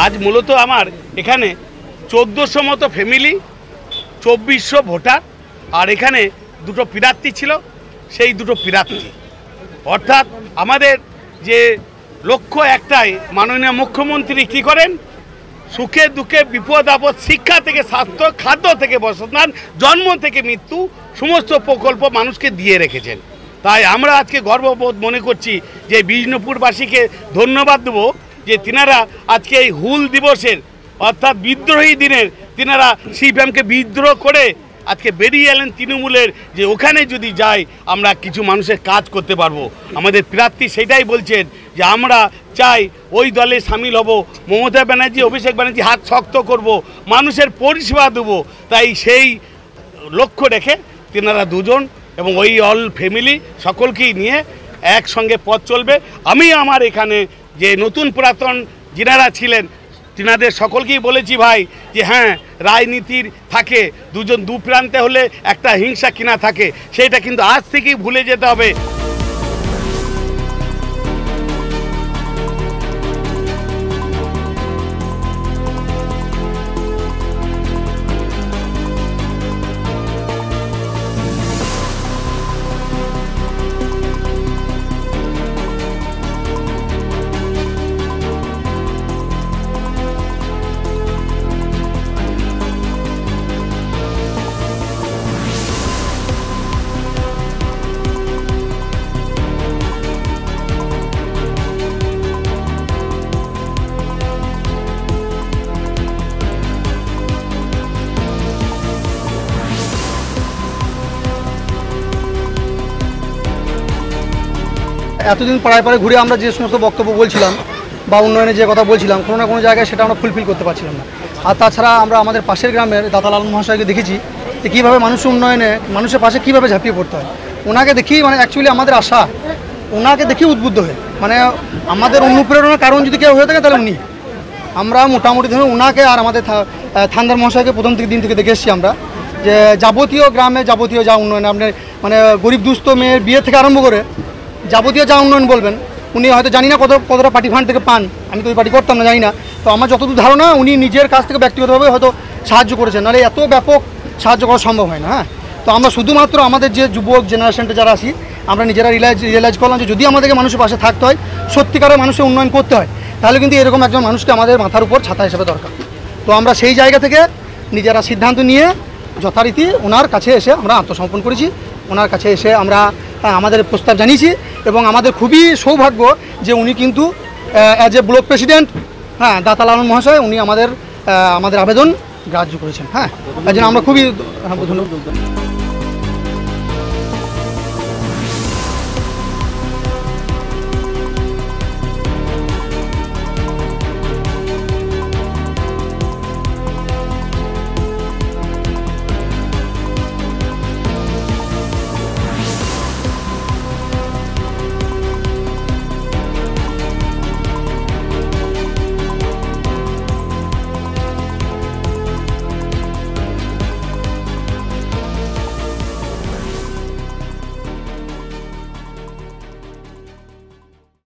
আজ মূলত আমার এখানে 1400 মতো ফ্যামিলি, 2400 ভোটার, আর এখানে দুটো প্রার্থী ছিল, সেই দুটো প্রার্থী। অর্থাৎ আমাদের যে লক্ষ্য একটাই, মাননীয় মুখ্যমন্ত্রী কী করেন, সুখে দুঃখে বিপদ আপদ, শিক্ষা থেকে স্বাস্থ্য, খাদ্য থেকে বাসস্থান, জন্ম থেকে মৃত্যু, সমস্ত প্রকল্প মানুষকে দিয়ে রেখেছেন। তাই আমরা আজকে গর্ববোধ মনে করছি যে বিষ্ণুপুরবাসীকে ধন্যবাদ দেবো যে তিনারা আজকে এই হুল দিবসের অর্থাৎ বিদ্রোহী দিনের তিনারা সিপিএমকে বিদ্রোহ করে আজকে বেরিয়ে এলেন তৃণমূলের, যে ওখানে যদি যাই আমরা কিছু মানুষের কাজ করতে পারবো। আমাদের প্রার্থী সেটাই বলছেন যে আমরা চাই ওই দলে সামিল হব, মমতা ব্যানার্জি, অভিষেক ব্যানার্জি হাত শক্ত করব, মানুষের পরিষেবা দেবো। তাই সেই লক্ষ্য রেখে তিনারা দুজন এবং ওই অল ফ্যামিলি সকলকেই নিয়ে একসঙ্গে পথ চলবে। আমি আমার এখানে যে নতুন পুরাতন যিনারা ছিলেন তিনাদের সকলকেই বলেছি ভাই যে হ্যাঁ, রাজনীতির থাকে দুজন দু প্রান্তে হলে একটা হিংসা কিনা থাকে, সেটা কিন্তু আজ থেকেই ভুলে যেতে হবে। এতদিন পাড়ায় পাড়ায় ঘুরে আমরা যে সমস্ত বক্তব্য বলছিলাম বা উন্নয়নের যে কথা বলছিলাম, কোনো না কোনো জায়গায় সেটা আমরা ফুলফিল করতে পারছিলাম না। আর তাছাড়া আমরা আমাদের পাশের গ্রামের দাতালাল মহাশয়কে দেখেছি যে কীভাবে মানুষের উন্নয়নে, মানুষের পাশে কীভাবে ঝাঁপিয়ে পড়তে হয়। ওনাকে দেখি মানে অ্যাকচুয়ালি আমাদের আশা, ওনাকে দেখি উদ্বুদ্ধ হয়ে, মানে আমাদের অনুপ্রেরণার কারণ যদি কেউ হয়ে থাকে তাহলে উনি। আমরা মোটামুটি ধরুন ওনাকে আর আমাদের থানদার মহাশয়কে প্রথম দিন থেকে দেখে এসেছি আমরা, যে যাবতীয় গ্রামে যাবতীয় যা উন্নয়ন, আপনার মানে গরিব দুস্থ মেয়ের বিয়ে থেকে আরম্ভ করে যাবতীয় যা উন্নয়ন বলবেন, উনি হয়তো জানি না কতটা পার্টি ফান্ড থেকে পান, আমি তো ওই পার্টি করতাম না, জানি না। তো আমার যতদূর ধারণা উনি নিজের কাছ থেকে ব্যক্তিগতভাবে হয়তো সাহায্য করেছেন, নাহলে এত ব্যাপক সাহায্য করা সম্ভব হয় না। হ্যাঁ, তো আমরা শুধুমাত্র আমাদের যে যুবক জেনারেশনটা যারা আছি, আমরা নিজেরা রিয়েলাইজ করলাম যে যদি আমাদেরকে মানুষের পাশে থাকতে হয়, সত্যিকারের মানুষের উন্নয়ন করতে হয়, তাহলে কিন্তু এরকম একজন মানুষকে আমাদের মাথার উপর ছাতা হিসেবে দরকার। তো আমরা সেই জায়গা থেকে নিজেরা সিদ্ধান্ত নিয়ে যথারীতি ওনার কাছে এসে আমরা আত্মসমর্পণ করেছি। ওনার কাছে এসে আমরা আমাদের প্রস্তাব জানিয়েছি এবং আমাদের খুবই সৌভাগ্য যে উনি কিন্তু অ্যাজ এ ব্লক প্রেসিডেন্ট, হ্যাঁ, দাতালাল মহাশয়, উনি আমাদের আবেদন গ্রাহ্য করেছেন। হ্যাঁ, তার জন্য আমরা খুবই ধন্যবাদ।